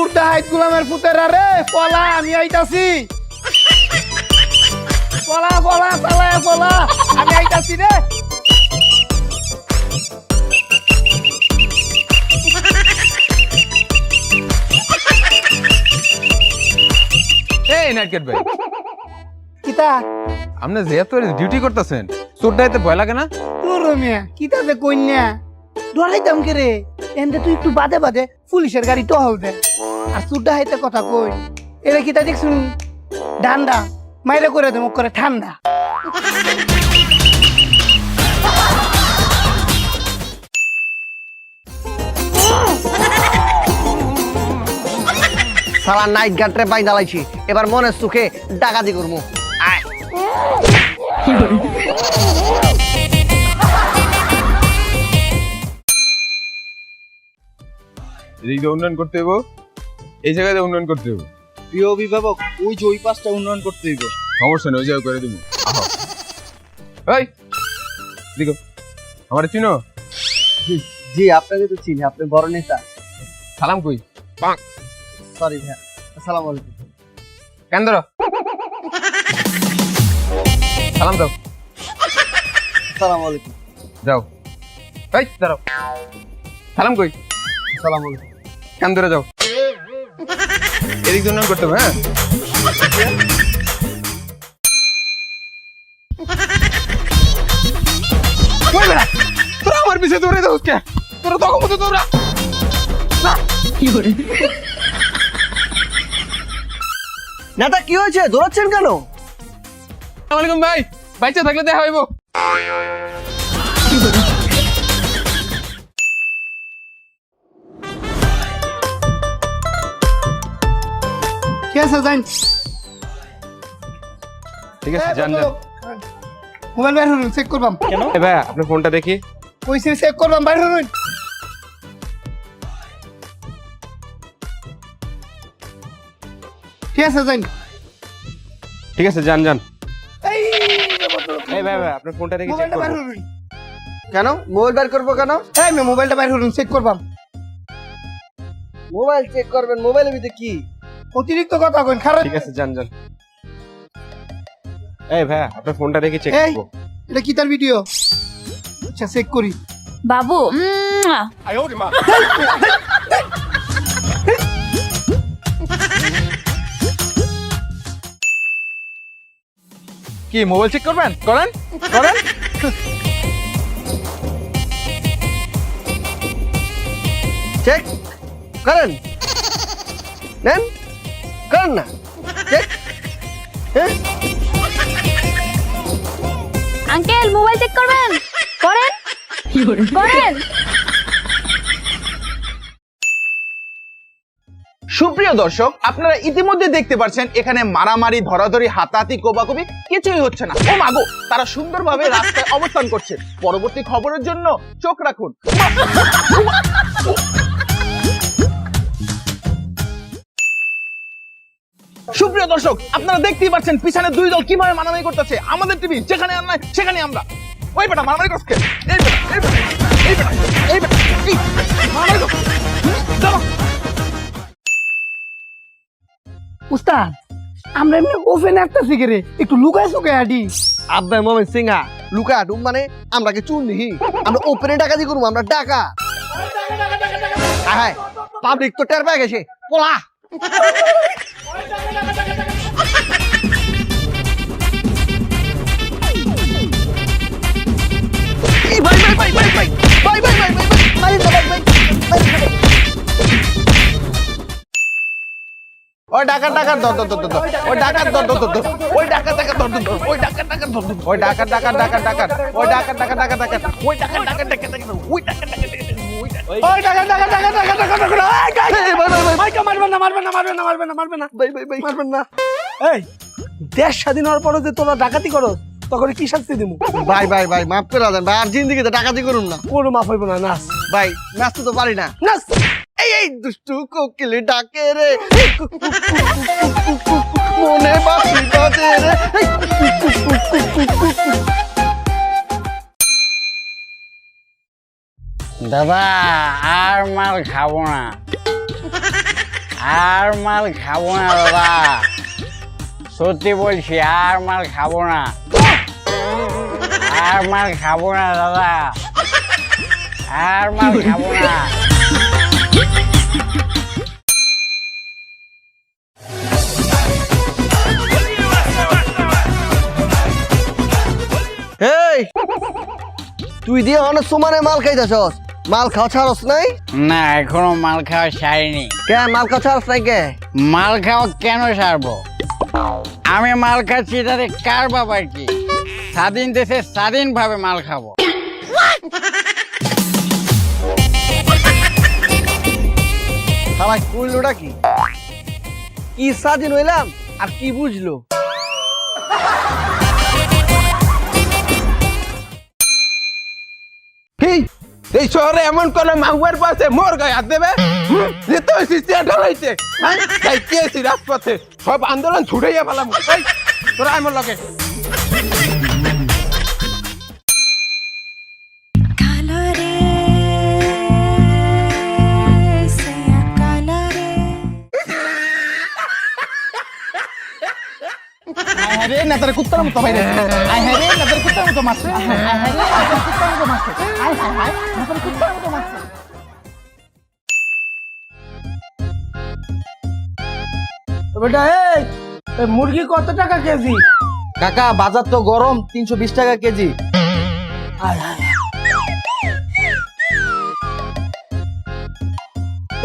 সুর দাহাইত গোলামের পুতেরা রে পলা আমি আইতাছি পলা পলা চালায় পলা আমি আইতাছি রে এই নাটকেট ভাই কিতা আপনি যেহেতু ডিউটি করতেছেন চোরটাইতে ভয় লাগে না? তোর মিয়া কিতা যে কইন্যা ডরাইতাম কে রে এন্ডে তুই একটু বাদে বাদে পুলিশের গাড়ি টহল দে আর সুর দাহাইতে কথা কই এরে কিতা দেখছুন ডান্ডা মাইরে করে দে মুখ করে ঠান্ডা সালা নাইট গার্ডরে পাই দালাইছি এবার মনের সুখে ডাকাতি করমু আয় এদিকে উন্নয়ন করতে হইব, এই জায়গায় উন্নয়ন করতে হইব। প্রিয় অভিভাবক ওই যে ওই পাঁচটা উন্নয়ন করতে হইব। সমস্যা নেই, ওই জায়গায় করে দিব। আহো এই দেখো আমার চিনো জি আপনাকে তো চিনি আপনি বড় নেতা সালাম কই সরি ভাই আসসালামু আলাইকুম কেন ধরো সালাম দাও আসসালামু আলাইকুম যাও এই দাঁড়াও সালাম কই আসসালামু আলাইকুম কেন ধরে যাও এদিক উন্নয়ন করতে হবে। হ্যাঁ ওই বেটা তোরা আমার পিছে দৌড়ে যাও কে তোরা তখন মতো দৌড়া নেতা কি হয়েছে দৌড়াচ্ছেন কেন আসসালামু আলাইকুম ভাই বাইচা থাকলে দেখা হইব। কি আছে জান ঠিক আছে জান যান মোবাইল বাইর হরুন চেক করবাম কেন ভাই আপনার ফোনটা দেখি কইছি চেক করবাম বাইর হরুন ঠিক আছে জান ঠিক আছে জান জান এই এই ভাই ভাই আপনার ফোনটা দেখি চেক মোবাইলটা বাইর করুন। হরুন কেন মোবাইল বের করবো কেন এই মে মোবাইলটা বাইর হরুন চেক করবাম মোবাইল চেক করবেন মোবাইলের ভিতরে কি অতিরিক্ত কথা কইন খারাপ ঠিক আছে জান জান এই ভাই আপনার ফোনটা দেখি চেক এই করব। এটা কি তার ভিডিও আচ্ছা চেক করি বাবু কি মোবাইল চেক করবেন করেন করেন চেক করেন নেন করেন না চেক হ্যাঁ আঙ্কেল মোবাইল চেক করবেন করেন করেন সুপ্রিয় দর্শক আপনারা ইতিমধ্যে দেখতে পাচ্ছেন এখানে মারামারি ধরাধরি হাতাহাতি কোবাকুবি কিছুই হচ্ছে না ও মাগো তারা সুন্দরভাবে রাস্তায় অবস্থান করছে পরবর্তী খবরের জন্য চোখ রাখুন সুপ্রিয় দর্শক আপনারা দেখতেই পাচ্ছেন পিছনে দুই দল কিভাবে মারামারি করতেছে আমাদের টিভি যেখানে আর নাই সেখানে আমরা ওই বেটা মারামারি করছে এই বেটা এই বেটা এই বেটা এই বেটা এই মারামারি করছে দাঁড়া উস্তাদ আমরা এমনি ওপেন একটা সিগারে একটু লুকায় সুকায় আডি আব্বা মোমেন সিংহা লুকা ডুম মানে আমরা কি চুন নিহি আমরা ওপেনে ডাকাতি করবো আমরা ডাকা হ্যাঁ পাবলিক তো টের পেয়ে গেছে পোলা এই ভাই ভাই ভাই ভাই ভাই ভাই ভাই ভাই ভাই ভাই ভাই ভাই ওই ডাকাত ডাকাত ধর ধর ধর ধর ওই ডাকাত ধর ধর ধর ওই ডাকাত ডাকাত ধর ধর ওই ডাকাত ডাকাত ধর ধর ওই ডাকাত ডাকাত ডাকাত ডাকাত ওই ডাকাত ডাকাত ডাকাত ডাকাত ওই ডাকাত ডাকাত ডাকাত ডাকাত ওই ডাকাত ডাকাত ওই টাকা টাকা টাকা টাকা টাকা টাকা এই গাই ভাই মারবেন না মারবেন না মারবেন না মারবেন না মারবেন না ভাই ভাই ভাই মারবেন না এই দেশ স্বাধীন হওয়ার পরে যে তোরা ডাকাতি করো তখন কি শাস্তি দিমু ভাই ভাই ভাই মাফ করে দেন ভাই আর জিন্দেগিতে ডাকাতি করুন না কোনো মাফ হইব না নাচ ভাই নাচতে তো পারি না নাচ এই এই দুষ্টু কোকিল ডাকে রে মনে বাসি বাজে রে দাদা আর মার খাবো না আর মাল খাবো না দাদা, সত্যি বলছি আর মাল খাবো না, আর মাল খাবো না দাদা, আর মাল খাবো না। এই তুই দিয়ে অনেক সমানে মাল খাইতেছস, মাল খাওয়া ছাড়স নাই? না এখনো মাল খাওয়া সারিনি। কে মাল খাওয়া ছাড়স নাই কে? মাল খাওয়া কেন সারবো? আমি মাল খাচ্ছি তাতে কার বাবার কি? স্বাধীন দেশে স্বাধীনভাবে মাল খাবো। শালা কইলোটা কি? কি স্বাধীন হইলাম আর কি বুঝলো? কি এই শহরে এমন কোন মাহুয়ার পাশে মোর গায়ে হাত দেবে? যেতে হয়েছি ঢালাইতে, যাইতেছি রাজপথে, সব আন্দোলন ছুটাইয়া পেলাম। তোরা আমার লগে আরে নেতারে কুত্তার মতো বাইরে, আয় হ্যাঁ রে নেতারে কুত্তার মতো মারছে, আয় হ্যাঁ রে নেতারে কুত্তার মতো মারছে, আয় হ্যাঁ হ্যাঁ নেতারে কুত্তার মতো মারছে। বেটা এই মুরগি কত টাকা কেজি? কাকা বাজার তো গরম, 320 টাকা কেজি।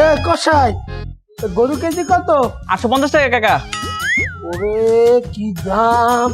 এ কষাই, গরু কেজি কত? 850 টাকা কাকা। ওরে কি দাম!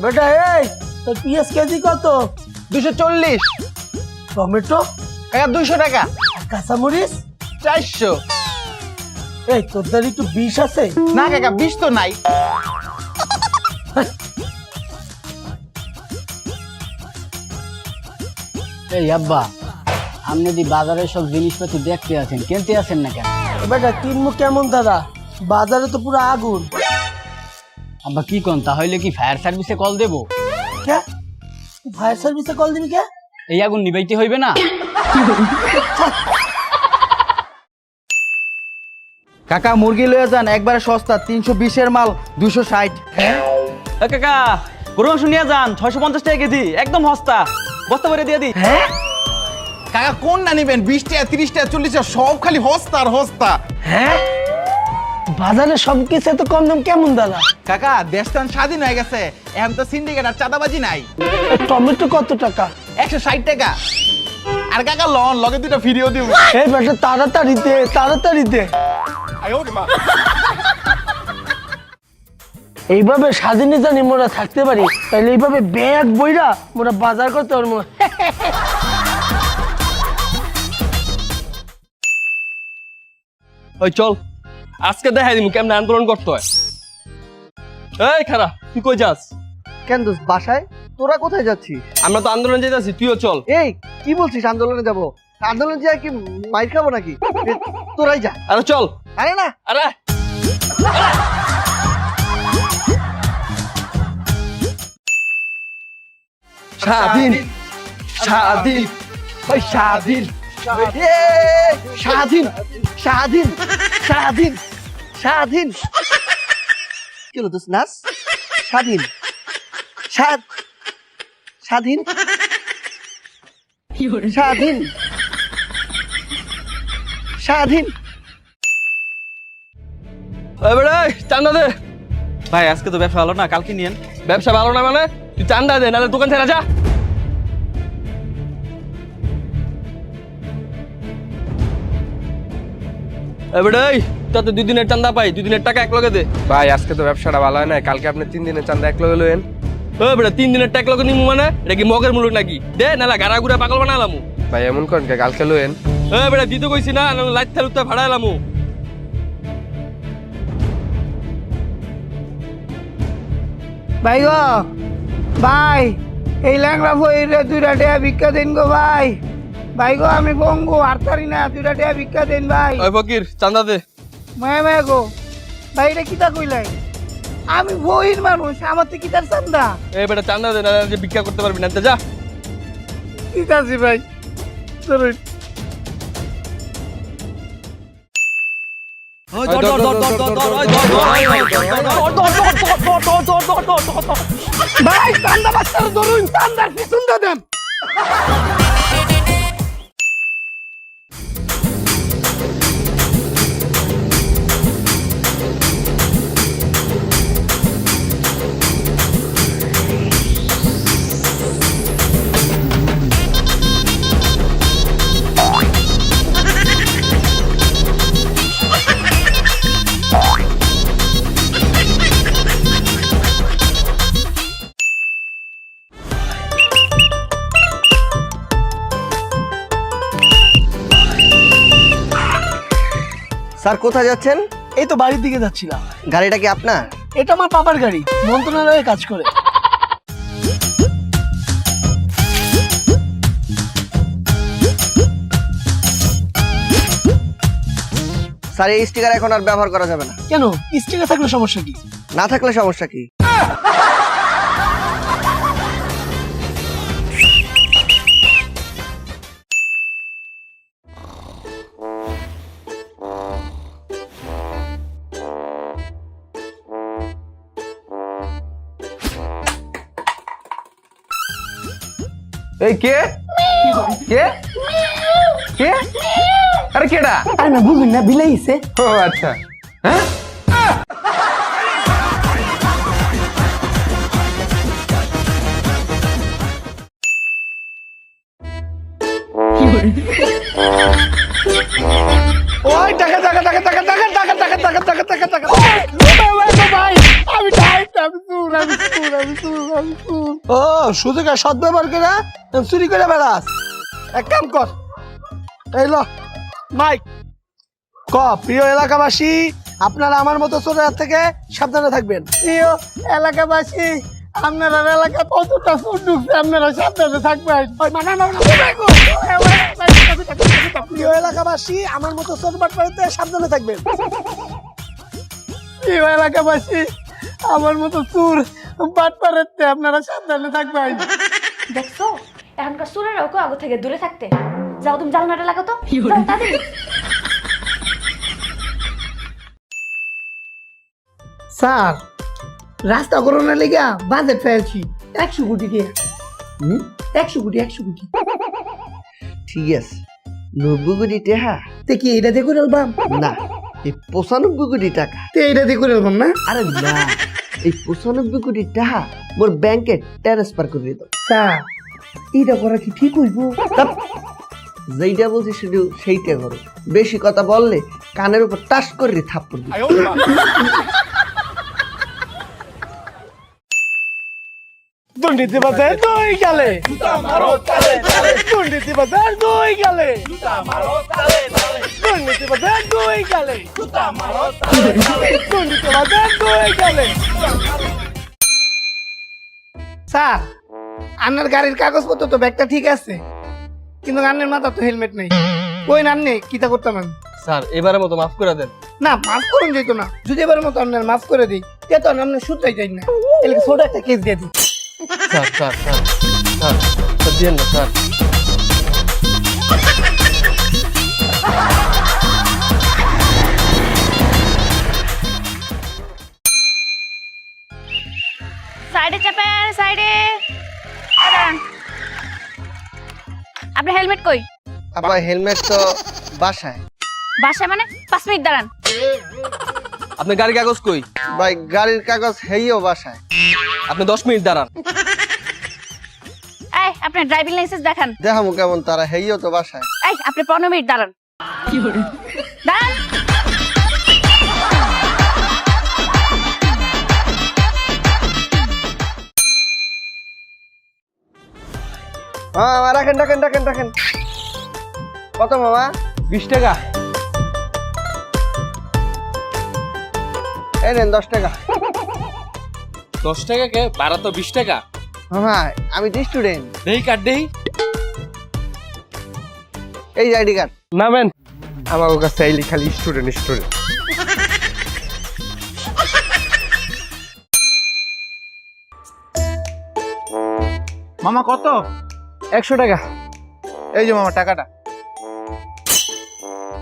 বেটা এই তোর পিঁয়াজ কেজি কত? 240 টমেটো কাকা, 200 টাকা। কাঁচামরিচ 400। এই তোর দ্বারা একটু বিষ আছে? না কাকা, 20 তো নাই। এই আব্বা, আপনি যদি বাজারে সব জিনিসপাতি দেখতে আছেন, কিনতে আছেন না কেন? বেটা কিনবো কেমন দাদা, বাজারে তো পুরো আগুন। আব্বা কি কোন, তাহলে কি ফায়ার সার্ভিসে কল দেবো? কে ফায়ার সার্ভিসে কল দিবি কে? এই আগুন নিবাইতে হইবে না? কাকা মুরগি লয়ে যান, একবারে সস্তা, 320 মাল 260। কাকা গরু মাংস নিয়ে যান, 650 টাকা কেজি, একদম সস্তা, বস্তা ভরে দিয়ে দি। হ্যাঁ কাকা কোন না নিবেন? 20 টাকা, 30 টাকা, 40 টাকা, সব খালি হস্তা আর হস্তা। হ্যাঁ বাজারে সব কিছু এত কম দাম কেমন দাদা? কাকা দেশটান স্বাধীন হয়ে গেছে, এখন তো সিন্ডিকেট আর চাঁদাবাজি নাই। টমেটো কত টাকা? 160 টাকা। আর কাকা লন লগে দুটো ফিরিও দিব। এই বেটা তাড়াতাড়ি দে, তাড়াতাড়ি দে। এইভাবে স্বাধীনে জানি মোরা থাকতে পারি, তাহলে এইভাবে ব্যাগ বইরা মোরা বাজার করতে পারবো। ওই চল আজকে দেখাই দিমু কেমনে আন্দোলন করতে হয়। এই খারা, তুই কই যাস? কেন দোস্ত বাসায়? তোরা কোথায় যাচ্ছিস? আমরা তো আন্দোলন যেতেছি, তুইও চল। এই কি বলছিস আন্দোলনে যাব? আন্দোলন যায় কি মাইর খাবো নাকি? তোরাই যা। আরে চল। আরে না, আরে স্বাধীন স্বাধীন ওই স্বাধীন স্বাধীন স্বাধীন স্বাধীন স্বাধীন কি হলো দোস্ত, নাচ? স্বাধীন স্বাধীন স্বাধীন স্বাধীন। এবারে চান্দা দে। ভাই আজকে তো ব্যবসা ভালো না, কালকে নিয়েন। ব্যবসা ভালো না মানে? তুই চান্দা দে, নাহলে দোকান ছেড়ে যা। এবারে তোতে 2 দিনের চান্দা পাই, 2 দিনের টাকা এক লগে দে। ভাই আজকে তো ব্যবসাটা ভালো হয় না, কালকে আপনি 3 দিনের চান্দা এক লগে লইেন। এবারে 3 দিনের টাকা লগে নিমু মানে? এটা কি মগের মুলুক নাকি? দে নাহলে গাড়া গুড়া পাগল বানালামু। ভাই এমন করেন কে, কালকে লইেন। এবারে দিতে কইছি না, লাইট থালুতে ভাড়াইলামু। ভাই গো ভাই, এই ল্যাংড়া বইরে 2টা টাকা ভিক্ষা দিন গো ভাই। ভাই গো আমি বঙ্গু আরতারি না, 2টা টাকা ভিক্ষা দিন ভাই। ওই ফকির চান্দা দে। মায়া মায়া গো ভাই, এটা কিতা কইলাই? আমি বইর মানুষ, আমার তো কিতার চান্দা? এবারে চান্দা দে, নাহলে ভিক্ষা করতে পারবি না। যা। ঠিক আছে ভাই, চলুন। ভাই চান্দা বাচ্চারা ধরুন, চান্দার পিছন দেন। স্যার কোথায় যাচ্ছেন? এই তো বাড়ির দিকে যাচ্ছিলাম। গাড়িটা কি আপনার? এটা আমার পাপার গাড়ি, মন্ত্রণালয়ে কাজ করে। স্যার এই স্টিকার এখন আর ব্যবহার করা যাবে না। কেন, স্টিকার থাকলে সমস্যা কি? না থাকলে সমস্যা কি? এই কে কে কে আরে কেডা? আরে না বুঝুন না, বিলাইছে। ও আচ্ছা, হ্যাঁ ওই টাকা টাকা টাকা টাকা টাকা টাকা টাকা টাকা টাকা টাকা টাকা ভাই, আমি ও সুযোগে সদ ব্যবহার করে চুরি করে বেড়াস। এক কাম কর, এই ল মাইক ক, প্রিয় এলাকাবাসী আপনারা আমার মতো চোরের হাত থেকে সাবধানে থাকবেন। প্রিয় এলাকাবাসী আপনারা এলাকা কতটা চোর ঢুকছে, আপনারা সাবধানে থাকবেন। প্রিয় এলাকাবাসী আমার মতো চোর বাটপাড়িতে সাবধানে থাকবেন। প্রিয় এলাকাবাসী আমার মতো চোর বাটপাড়িতে আপনারা সাবধানে থাকবেন। দেখছো এখনকার সুরের ওকে আগে থেকে দূরে থাকতে। যাও তুমি জানলাটা লাগাও তো, যাও তাড়াতাড়ি। স্যার রাস্তা করোনার লেগে বাজেট ফেলছি 100 কোটি দিয়ে। 100 কোটি 100 কোটি। ঠিক আছে, 90 কোটি টাকা তে কি এটা দিয়ে করে আলবাম? না, এই 95 কোটি টাকা। তে এটা দিয়ে করে আলবাম না? আরে না, এই 95 কোটি টাকা মোর ব্যাংকে ট্রান্সফার করে দিত। স্যার এটা করা কি ঠিক হইব? যেইটা বলছি শুধু সেইটা করো, বেশি কথা বললে কানের উপর টাস করে থাপ্পড় দিই। দুর্নীতি বাজার দুই গেলে, দুর্নীতি বাজার দুই গেলে, দুর্নীতি বাজার দুই গেলে, দুর্নীতি বাজার দুই গেলে। স্যার আপনার গাড়ির কাগজপত্র তো ব্যাগটা ঠিক আছে, কিন্তু আন্নের মাথা তো হেলমেট নেই। ওই নান্নে কিতা করতাম আমি? স্যার এবারের মতো মাফ করে দেন। না মাফ করুন যেত না, যদি এবার মতো আপনার মাফ করে দিই তে তো আপনার শুধরাই যাই না। এলাকা ছোট একটা কেস দিয়ে দিই। Sir sir sir sir sir দিয়েন না স্যার। সাইডে চাপেন, সাইডে। আপনার হেলমেট কই? আবার হেলমেট তো বাসায়। বাসায় মানে 5 মিনিট দাঁড়ান। আপনার গাড়ি কাগজ কই? ভাই গাড়ির কাগজ হেইও বাসায়। আপনি 10 মিনিট দাঁড়ান। এই আপনার ড্রাইভিং লাইসেন্স দেখান। দেখামু কেমন, তারা হেইও তো বাসায়। এই আপনি 15 মিনিট দাঁড়ান। দাঁড়ান। হ্যাঁ রাখেন রাখেন রাখেন রাখেন। কত মামা? 20 টাকা। এই নেন 10 টাকা। 10 টাকা কে? ভাড়া তো 20 টাকা। মামা আমি স্টুডেন্ট। দেই কাট দেই। এই আইডি কার্ড। নামেন, আমার কাছে আইলি খালি স্টুডেন্ট স্টুডেন্ট। মামা কত? 100 টাকা। এই যে মামা টাকাটা।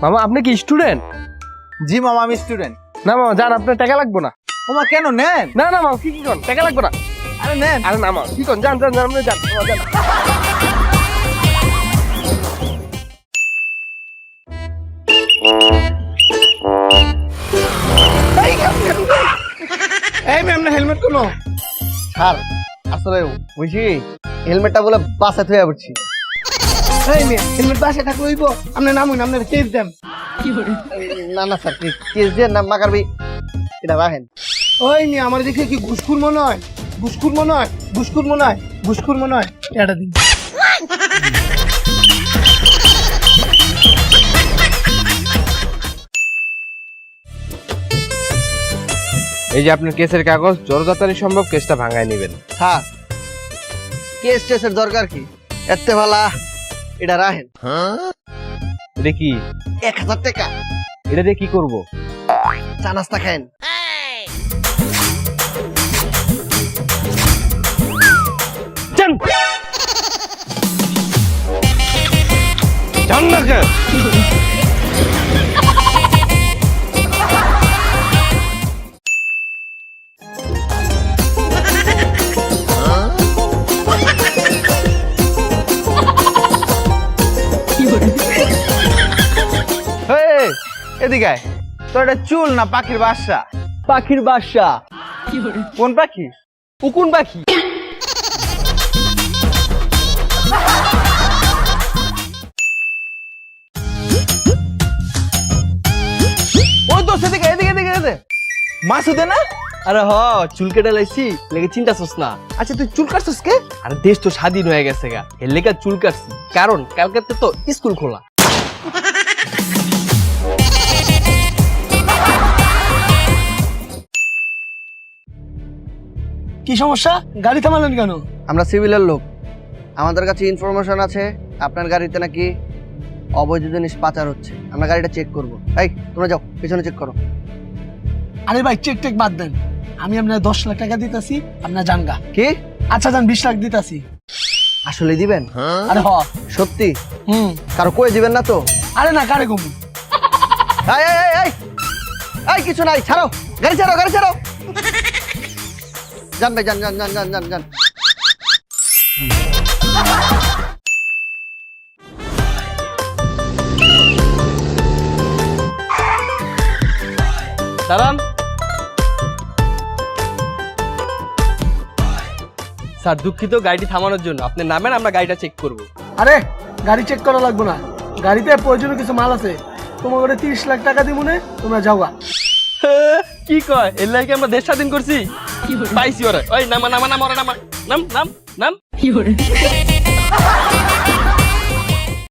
মামা আপনি কি স্টুডেন্ট? জি মামা আমি স্টুডেন্ট। না মামা যান, আপনার টাকা লাগবো না। ওমা কেন নেন? না না মামা, কি করেন, টাকা লাগবো না। আরে নেন। আরে না মামা, কি করেন, যান যান যান, আপনি যান মামা, যান। এই ম্যাম না হেলমেট কোনো স্যার আসলে বুঝি হেলমেটটা বলে বাসে থুয়ে পড়ছি। এই মেয়ে হেলমেট বাসে থাকলে হইব, আপনি নামুন, আপনার কেস দেন। না না স্যার কেস দিয়ে নাম মাকারবি এটা রাখেন। ওই মেয়ে আমার দেখে কি ঘুষখুর মনে হয়? ঘুষখুর মনে হয়? ঘুষখুর মনে হয়? ঘুষখুর মনে হয়? এটা দিন। এই যে আপনার কেসের কাগজ, যত তাড়াতাড়ি সম্ভব কেসটা ভাঙায় নেবেন। স্যার কেস টেসের দরকার কি, এতে ভালা এটা রাখেন। এটা কি? 1000 টাকা এটা দিয়ে কি করবো? চা নাস্তা খায়েন। যান যান না কেন? এই, এদিকে আয়। তোর এটা চুল না পাখির বাসা? পাখির বাসা। কোন পাখি? উকুন পাখি। ওই তো সেদিকে, এদিকে এদিকে এদিকে। মাসুদে না? আরে হ, চুল কেটে লাইছি, লেগে চিন্তা করছ না। আচ্ছা তুই চুল কাটছিস কে? আরে দেশ তো স্বাধীন হয়ে গেছে গা, এর লেগে চুল কাটছি। কারণ কালকে তো স্কুল খোলা। কি সমস্যা? গাড়ি থামালেন কেন? আমরা সিভিলের লোক, আমাদের কাছে ইনফরমেশন আছে আপনার গাড়িতে নাকি অবৈধ জিনিস পাচার হচ্ছে। আমরা গাড়িটা চেক করব। এই তোমরা যাও পেছনে চেক করো। আরে ভাই চেক টেক বাদ দেন, আমি আপনার 10 লাখ টাকা দিতেছি, আপনার জানগা। কি আচ্ছা যান, 20 লাখ দিতেছি। আসলে দিবেন? আরে হ। সত্যি? হুম। কারো কই দিবেন না তো? আরে না, কারে কমু? এই এই এই এই এই কিছু নাই, ছাড়ো গাড়ি, ছাড়ো গাড়ি, ছাড়ো। যান ভাই যান যান যান যান যান যান। দাঁড়ান। স্যার দুঃখিত, গাড়িটি থামানোর জন্য। আপনি নামেন, আমরা গাড়িটা চেক করব। আরে গাড়ি চেক করা লাগবে না, গাড়িতে প্রয়োজনীয় কিছু মাল আছে, তোমার করে 30 লাখ টাকা দিব না, তোমরা যাওগা। কি কয়, এর লাগে আমরা দেশ স্বাধীন করছি? পাইছি ওরে। ওই নামা নামা নামা, ওরে নামা, নাম নাম নাম।